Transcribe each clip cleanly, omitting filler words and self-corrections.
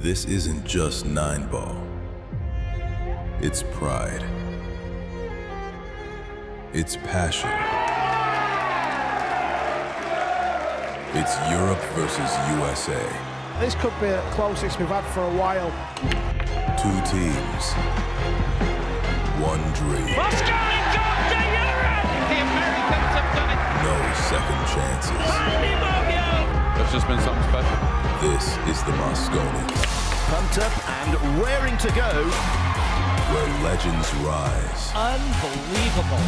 This isn't just 9-ball. It's pride. It's passion. It's Europe versus USA. This could be the closest we've had for a while. Two teams. One dream. Mosconi Cup to Europe! The Americans have done it. No second chances. That's just been something special. This is the Mosconi Cup. Pumped up and raring to go. Where legends rise. Unbelievable.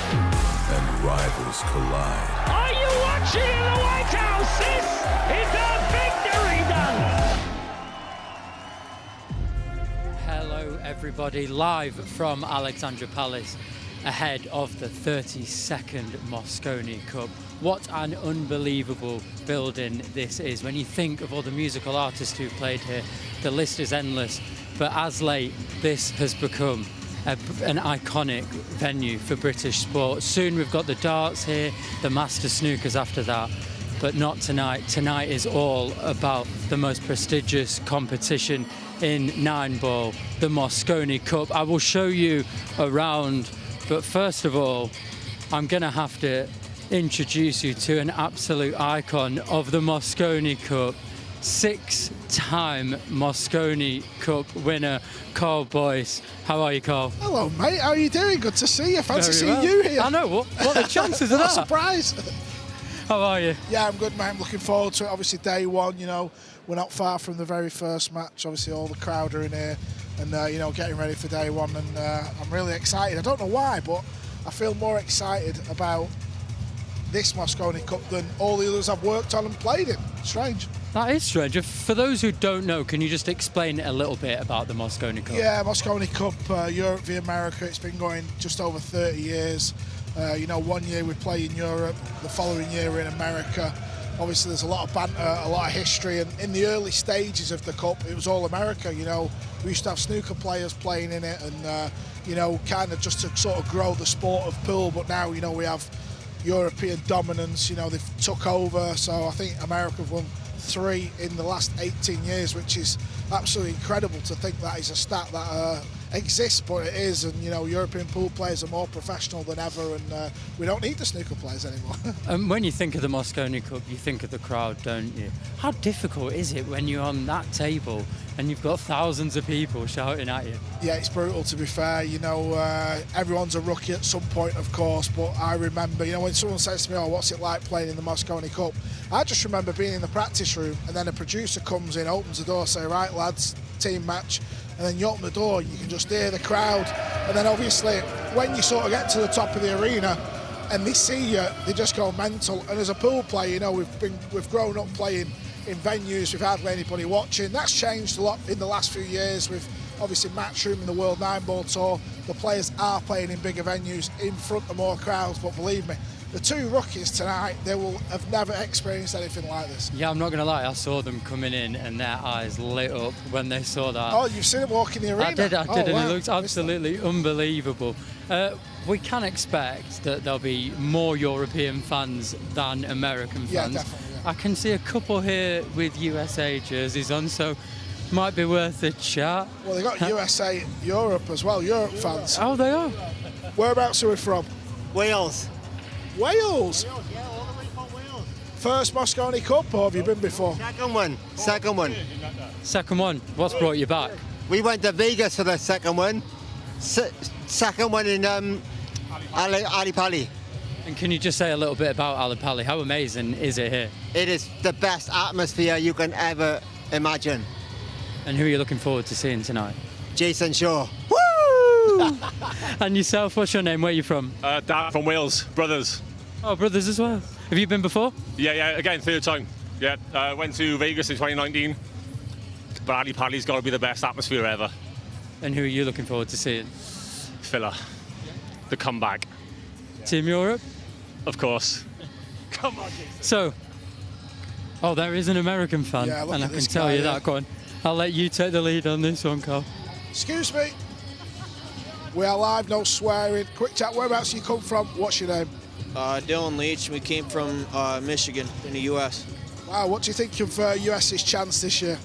And rivals collide. Are you watching in the White House? This is a victory dance. Hello everybody, live from Alexandra Palace ahead of the 32nd Mosconi Cup. What an unbelievable building this is. When you think of all the musical artists who've played here, the list is endless. But as late, this has become an iconic venue for British sport. Soon we've got the darts here, the master snookers after that, but not tonight. Tonight is all about the most prestigious competition in 9-ball, the Mosconi Cup. I will show you around, but first of all, I'm gonna have to introduce you to an absolute icon of the Mosconi Cup. 6-time Mosconi Cup winner, Carl Boyce. How are you, Carl? Hello, mate. How are you doing? Good to see you. Fancy seeing well. you here. I know. What are the chances of What that? a surprise. How are you? Yeah, I'm good, mate. I'm looking forward to it. Obviously, day one, you know, we're not far from the very first match. Obviously, all the crowd are in here and, you know, getting ready for day one. And I'm really excited. I don't know why, but I feel more excited about this Mosconi Cup than all the others I've worked on and played in. Strange. That is strange. For those who don't know, can you just explain a little bit about the Mosconi Cup? Yeah, Mosconi Cup, Europe v America. It's been going just over 30 years. You know, one year we play in Europe, the following year we're in America. Obviously, there's a lot of banter, a lot of history, and in the early stages of the Cup, it was all America. You know, we used to have snooker players playing in it, and you know, kind of just to sort of grow the sport of pool. But now, you know, we have European dominance. You know, they've took over. So I think America have won 3 in the last 18 years, which is absolutely incredible to think that is a stat that exists, but it is. And you know, European pool players are more professional than ever, and we don't need the snooker players anymore. When you think of the Mosconi Cup, you think of the crowd, don't you? How difficult is it when you're on that table and you've got thousands of people shouting at you? Yeah, it's brutal, to be fair. You know, everyone's a rookie at some point, of course, but I remember, you know, when someone says to me, oh, what's it like playing in the Mosconi Cup? I just remember being in the practice room, and then a producer comes in, opens the door, say, right, lads, team match, and then you open the door, you can just hear the crowd, and then obviously, when you sort of get to the top of the arena, and they see you, they just go mental. And as a pool player, you know, we've grown up playing in venues, we've hardly anybody watching. That's changed a lot in the last few years with obviously Matchroom in the World 9-ball Tour. The players are playing in bigger venues in front of more crowds, but believe me, the 2 rookies tonight, they will have never experienced anything like this. Yeah, I'm not going to lie, I saw them coming in and their eyes lit up when they saw that. Oh, you've seen them walk in the arena? I did, and wow. It looks absolutely unbelievable. We can expect that there'll be more European fans than American fans. Yeah, definitely. Yeah. I can see a couple here with USA jerseys on, so might be worth a chat. Well, they got USA Europe as well, Europe fans. Oh, they are? Whereabouts are we from? Wales. Wales? Yeah, all the way from Wales. First Mosconi Cup, or have you been before? Second one. Second one. Second one. What's brought you back? We went to Vegas for the second one. Second one in Ali Pali. And can you just say a little bit about Ali Pali? How amazing is it here? It is the best atmosphere you can ever imagine. And who are you looking forward to seeing tonight? Jason Shaw. Woo! And yourself, what's your name? Where are you from? Dad from Wales, brothers. Oh, brothers as well. Have you been before? Yeah, again, 3rd time. Yeah, went to Vegas in 2019. But Ali Pali's got to be the best atmosphere ever. And who are you looking forward to seeing? Filler. The comeback. Team Europe? Of course. Come on, Jason. So, oh, there is an American fan, Yeah, look and I at can this tell guy, you yeah. that. Go on. I'll let you take the lead on this one, Carl. Excuse me. We are live, no swearing. Quick chat, whereabouts you come from? What's your name? Dylan Leach. We came from Michigan in the U.S. Wow, what do you think of US's chance this year?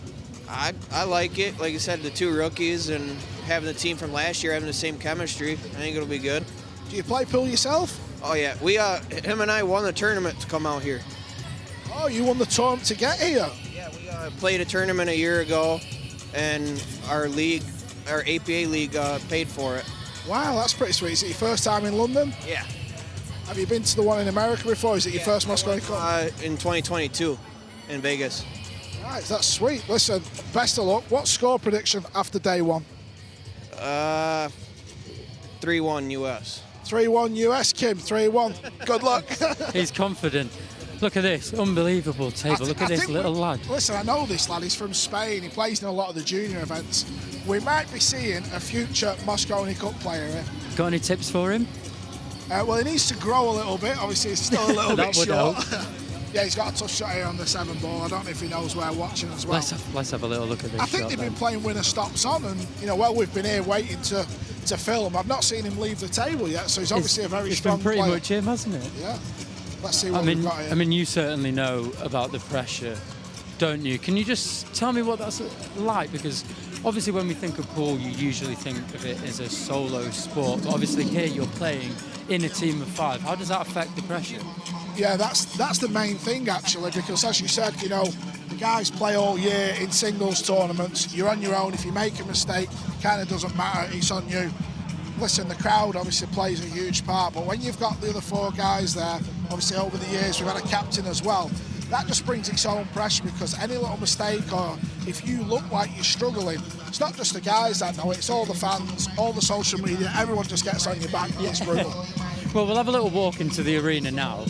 I like it. Like I said, the two rookies and having the team from last year having the same chemistry. I think it'll be good. Do you play pool yourself? Oh yeah, him and I won the tournament to come out here. Oh, you won the tournament to get here? Yeah, we played a tournament a year ago, and our league, our APA league, paid for it. Wow, that's pretty sweet. Is it your first time in London? Yeah. Have you been to the one in America before? Is it your first Mosconi Cup? In 2022 in Vegas. Right, that's sweet. Listen, best of luck. What score prediction after day one? 3-1 US. 3-1 US, Kim. 3-1. Good luck. He's confident. Look at this, unbelievable table. Look at this little lad. Listen, I know this lad. He's from Spain. He plays in a lot of the junior events. We might be seeing a future Mosconi Cup player here. Got any tips for him? Well, he needs to grow a little bit. Obviously, he's still a little bit short. Yeah, he's got a tough shot here on the 7 ball. I don't know if he knows where watching as well. Let's have a little look at this. I think they've been playing winner stops on, and while we've been here waiting to film, I've not seen him leave the table yet. So he's obviously a very strong player. It's been pretty much him, hasn't it? Yeah. Let's see what we've got here. I mean, you certainly know about the pressure, don't you? Can you just tell me what that's like? Because obviously when we think of pool, you usually think of it as a solo sport. But obviously here you're playing in a team of 5. How does that affect the pressure? Yeah, that's the main thing, actually, because as you said, the guys play all year in singles tournaments. You're on your own. If you make a mistake, it kind of doesn't matter. It's on you. Listen, the crowd obviously plays a huge part, but when you've got the other 4 guys there, obviously over the years we've had a captain as well, that just brings its own pressure, because any little mistake, or if you look like you're struggling, it's not just the guys that know it, it's all the fans, all the social media, everyone just gets on your back. It's brutal. Well, we'll have a little walk into the arena now.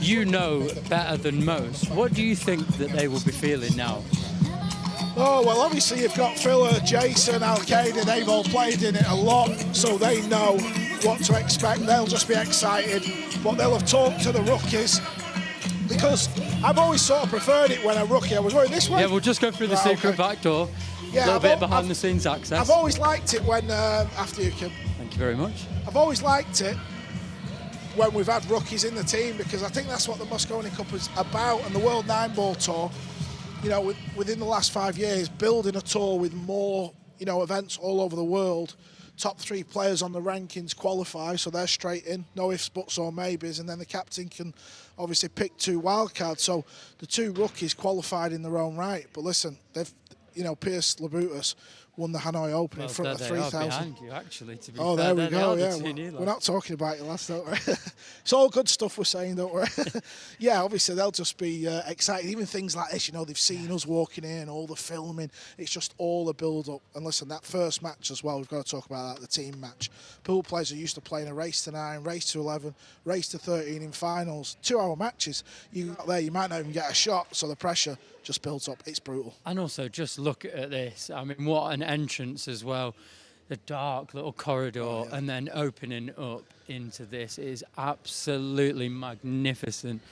You know better than most. What do you think that they will be feeling now? Oh, well, obviously you've got Filler, Jason, Al-Qaeda, they've all played in it a lot, so they know what to expect. They'll just be excited, but they'll have talked to the rookies, because I've always sort of preferred it when a rookie, I was going this way. Yeah, we'll just go through the secret back door. Yeah, a little bit behind the scenes access. I've always liked it when, after you, Kim. Thank you very much. I've always liked it when we've had rookies in the team, because I think that's what the Mosconi Cup is about, and the World 9-Ball Tour, within the last 5 years, building a tour with more, events all over the world. Top 3 players on the rankings qualify, so they're straight in, no ifs, buts or maybes, and then the captain can obviously pick 2 wildcards. So the 2 rookies qualified in their own right. But listen, they've, Pierce Labutus won the Hanoi Open in front of 3,000. Behind you, actually, to be fair. there we go, yeah. We're not talking about you, lads, don't worry. It's all good stuff we're saying, don't worry. Yeah, obviously they'll just be excited. Even things like this, they've seen us walking in, all the filming. It's just all the build-up. And listen, that first match as well, we've got to talk about that, the team match. Pool players are used to playing a race to 9, race to 11, race to 13 in finals. 2-hour matches. You got there, you might not even get a shot, so the pressure just builds up. It's brutal. And also, just look at this. I mean, what an entrance as well. The dark little corridor and then opening up into this is absolutely magnificent.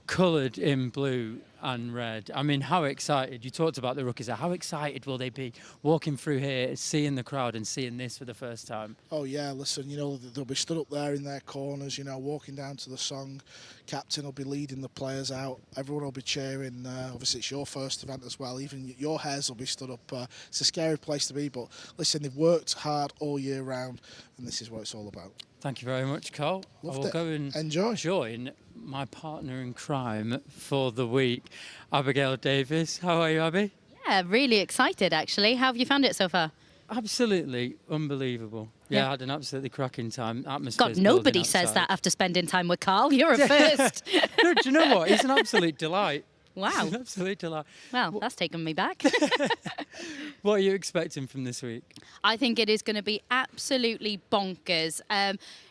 Coloured in blue and red. I mean, how excited, you talked about the rookies there, how excited will they be walking through here, seeing the crowd and seeing this for the first time? Oh yeah, listen, they'll be stood up there in their corners, walking down to the song. Captain will be leading the players out. Everyone will be cheering. Obviously, it's your first event as well. Even your hairs will be stood up. It's a scary place to be, but listen, they've worked hard all year round, and this is what it's all about. Thank you very much, Cole. I will go and join my partner in crime for the week, Abigail Davis. How are you, Abby? Yeah, really excited, actually. How have you found it so far? Absolutely unbelievable. Yeah, I had an absolutely cracking time. God, nobody says that after spending time with Carl. You're a first. No, do you know what? He's an absolute delight. Wow. He's an absolute delight. Well, that's taken me back. What are you expecting from this week? I think it is going to be absolutely bonkers.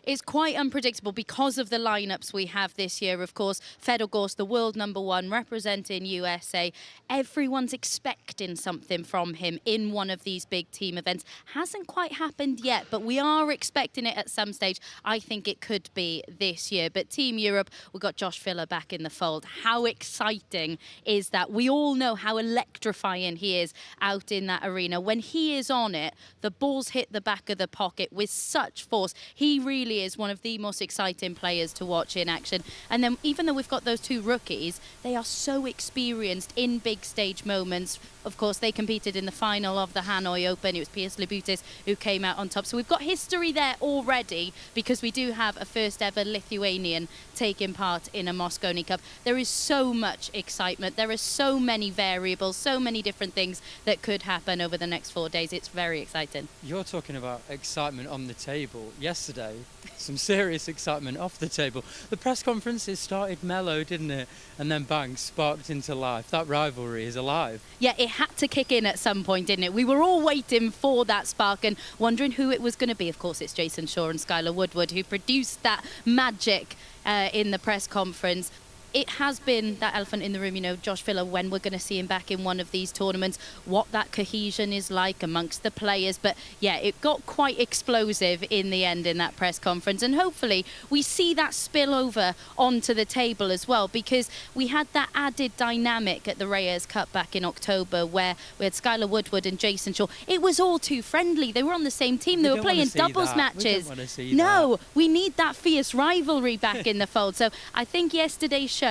It's quite unpredictable because of the lineups we have this year. Of course, Fedor Gorst, the world #1, representing USA. Everyone's expecting something from him in one of these big team events. Hasn't quite happened yet, but we are expecting it at some stage. I think it could be this year. But Team Europe, we've got Josh Filler back in the fold. How exciting is that? We all know how electrifying he is out in that arena. When he is on it, the balls hit the back of the pocket with such force. He really really is one of the most exciting players to watch in action. And then even though we've got those two rookies, they are so experienced in big stage moments. Of course, they competed in the final of the Hanoi Open. It was Piers Libutis who came out on top. So we've got history there already because we do have a first ever Lithuanian taking part in a Mosconi Cup. There is so much excitement. There are so many variables, so many different things that could happen over the next 4 days. It's very exciting. You're talking about excitement on the table. Yesterday, some serious excitement off the table. The press conferences started mellow, didn't it? And then bang, sparked into life. That rivalry is alive. Yeah, it had to kick in at some point, didn't it? We were all waiting for that spark and wondering who it was going to be. Of course, it's Jason Shaw and Skylar Woodward who produced that magic in the press conference. It has been that elephant in the room, you know, Josh Filler, when we're going to see him back in one of these tournaments, what that cohesion is like amongst the players. But yeah, it got quite explosive in the end in that press conference. And hopefully we see that spill over onto the table as well, because we had that added dynamic at the Reyes Cup back in October where we had Skylar Woodward and Jason Shaw. It was all too friendly. They were on the same team. They were playing doubles matches. No, we need that fierce rivalry back in the fold. So I think yesterday showed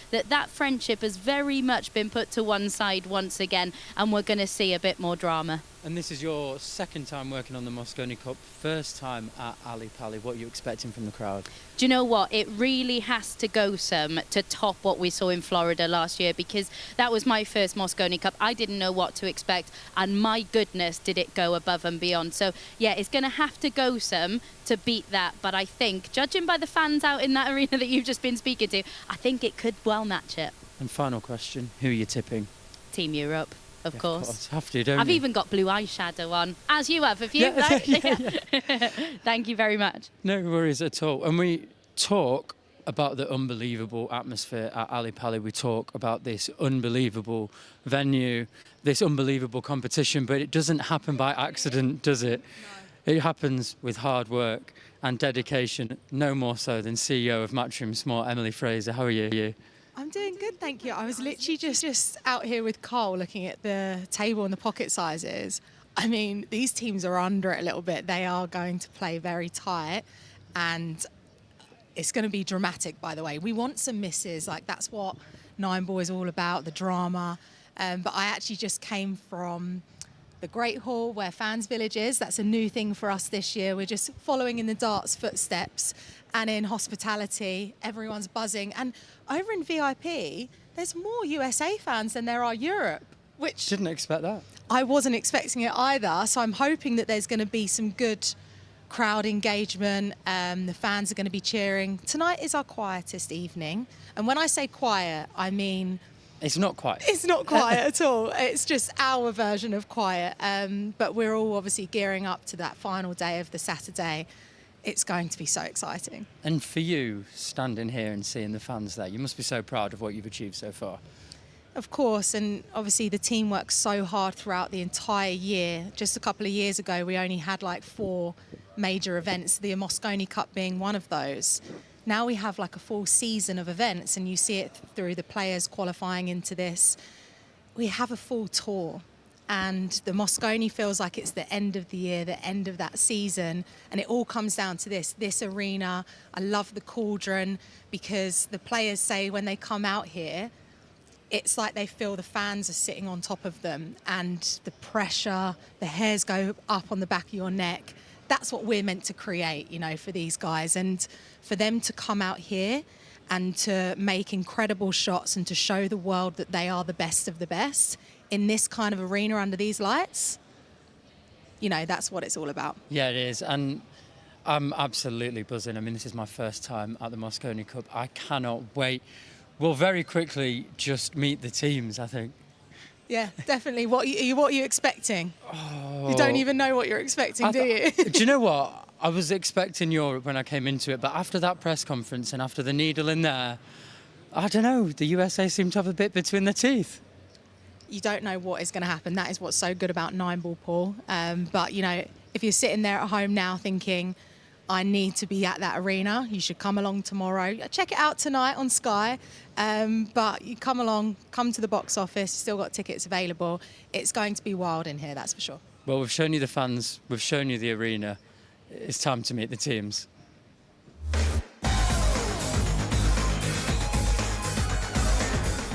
that friendship has very much been put to one side once again, and we're going to see a bit more drama. And this is your second time working on the Mosconi Cup, first time at Ali Pali. What are you expecting from the crowd? Do you know what? It really has to go some to top what we saw in Florida last year, because that was my first Mosconi Cup. I didn't know what to expect, and my goodness, did it go above and beyond. So yeah, it's going to have to go some to beat that. But I think, judging by the fans out in that arena that you've just been speaking to, I think it could well match it. And final question, who are you tipping? Team Europe. Of course. Of course. Have to, don't I've you? even got blue eyeshadow on, as you have you? Yeah, Right? yeah. Thank you very much. No worries at all. And we talk about the unbelievable atmosphere at Ali Pali. We talk about this unbelievable venue, this unbelievable competition, but it doesn't happen by accident, does it? No. It happens with hard work and dedication, no more so than CEO of Matchroom Sport, Emily Fraser. How are you? I'm doing good, thank you. I was literally just out here with Cole looking at the table and the pocket sizes. I mean, these teams are under it a little bit. They are going to play very tight, and it's going to be dramatic, by the way. We want some misses. Like, that's what Nine Ball is all about, the drama. But I actually just came from the Great Hall, where Fans Village is. That's a new thing for us this year. We're just following in the darts footsteps. And in hospitality, everyone's buzzing. And over in VIP, there's more USA fans than there are Europe, which... Didn't expect that. I wasn't expecting it either. So I'm hoping that there's going to be some good crowd engagement. The fans are going to be cheering. Tonight is our quietest evening. And when I say quiet, I mean... It's not quiet. It's not quiet at all. It's just our version of quiet. But we're all obviously gearing up to that final day of the Saturday. It's going to be so exciting. And for you, standing here and seeing the fans there, you must be so proud of what you've achieved so far. Of course, and obviously the team worked so hard throughout the entire year. Just a couple of years ago, we only had like 4 major events, the Mosconi Cup being one of those. Now we have like a full season of events, and you see it through the players qualifying into this. We have a full tour. And the Mosconi feels like it's the end of the year, the end of that season. And it all comes down to this arena. I love the cauldron, because the players say when they come out here, it's like they feel the fans are sitting on top of them, and the pressure, the hairs go up on the back of your neck. That's what we're meant to create, you know, for these guys. And for them to come out here and to make incredible shots and to show the world that they are the best of the best in this kind of arena under these lights, you know, that's what it's all about. Yeah, it is. And I'm absolutely buzzing. I mean, this is my first time at the Mosconi Cup. I cannot wait. We'll very quickly just meet the teams, I think. Yeah, definitely. What are you expecting? Oh, you don't even know what you're expecting, do you? Do you know what? I was expecting Europe when I came into it, but after that press conference and after the needle in there, I don't know, the USA seem to have a bit between their teeth. You don't know what is going to happen. That is what's so good about Nine Ball, Paul. But, you know, if you're sitting there at home now thinking, I need to be at that arena, you should come along tomorrow. Check it out tonight on Sky. But you come along, come to the box office, still got tickets available. It's going to be wild in here, that's for sure. Well, we've shown you the fans, we've shown you the arena. It's time to meet the teams.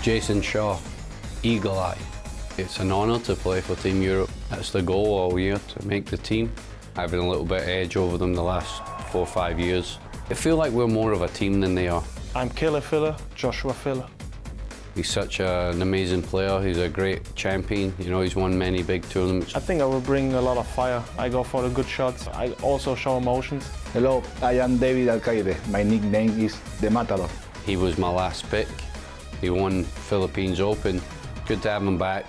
Jason Shaw, Eagle Eye. It's an honour to play for Team Europe. That's the goal all year, to make the team. Having a little bit of edge over them the last 4 or 5 years. I feel like we're more of a team than they are. I'm Killer Filler, Joshua Filler. He's such an amazing player. He's a great champion. You know, he's won many big tournaments. I think I will bring a lot of fire. I go for the good shots. I also show emotions. Hello, I am David Alcaide. My nickname is The Matador. He was my last pick. He won Philippines Open. Good to have him back,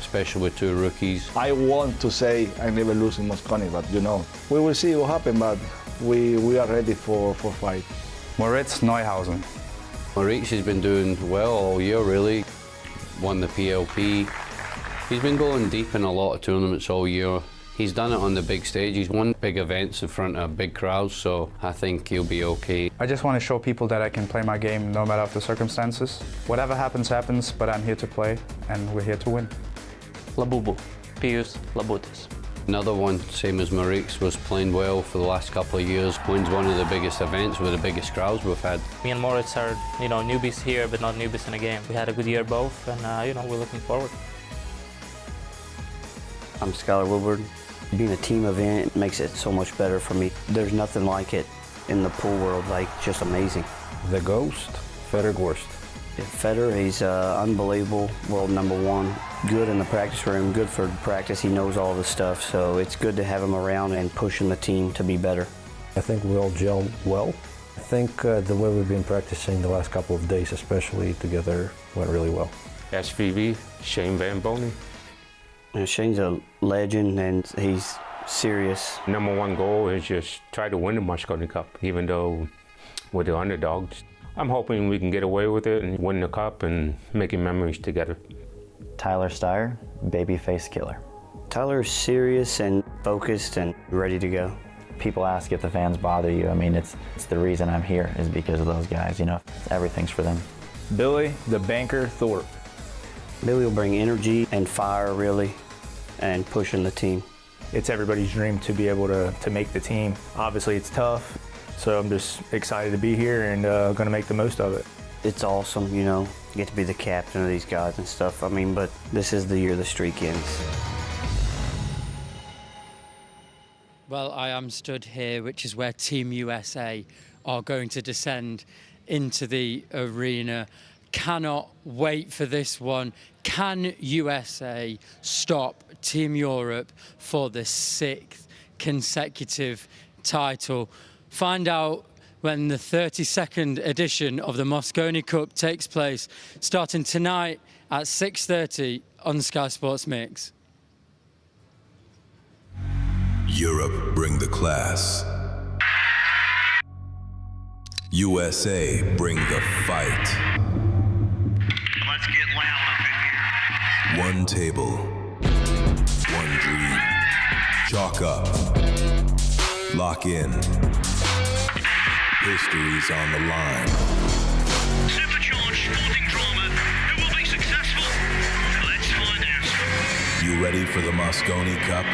especially with 2 rookies. I want to say I never lose in Mosconi, but you know, we will see what happens, but we are ready for fight. Moritz Neuhausen. Moritz has been doing well all year, really. Won the PLP. He's been going deep in a lot of tournaments all year. He's done it on the big stage. He's won big events in front of big crowds, so I think he'll be okay. I just want to show people that I can play my game no matter the circumstances. Whatever happens, happens, but I'm here to play, and we're here to win. Labubu, Pius Labutis. Another one, same as Moritz, was playing well for the last couple of years. Wins one of the biggest events with the biggest crowds we've had. Me and Moritz are, newbies here, but not newbies in the game. We had a good year both, and, we're looking forward. I'm Skylar Woodward. Being a team event makes it so much better for me. There's nothing like it in the pool world, just amazing. The Ghost, Federer Gorst. Federer, he's unbelievable, world #1. Good in the practice room, good for practice. He knows all the stuff, so it's good to have him around and pushing the team to be better. I think we all gel well. I think the way we've been practicing the last couple of days, especially together, went really well. SVB, Shane Van Bonen. Shane's a legend, and he's serious. #1 goal is just try to win the Mosconi Cup, even though we're the underdogs. I'm hoping we can get away with it and win the cup and making memories together. Tyler Steyer, babyface killer. Tyler is serious and focused and ready to go. People ask if the fans bother you. I mean, it's the reason I'm here is because of those guys, everything's for them. Billy, the banker Thorpe. Billy will bring energy and fire, really, and pushing the team. It's everybody's dream to be able to make the team. Obviously, it's tough, so I'm just excited to be here and going to make the most of it. It's awesome, you get to be the captain of these guys and stuff. But this is the year the streak ends. Well, I am stood here, which is where Team USA are going to descend into the arena. Cannot wait for this one. Can USA stop Team Europe for the 6th consecutive title? Find out when the 32nd edition of the Mosconi Cup takes place, starting tonight at 6:30 on Sky Sports Mix. Europe, bring the class. USA, bring the fight. Let's get loud up in here. One table, one dream. Chalk up, lock in. History's on the line. Supercharged sporting drama. Who will be successful? Let's find out. You ready for the Mosconi Cup?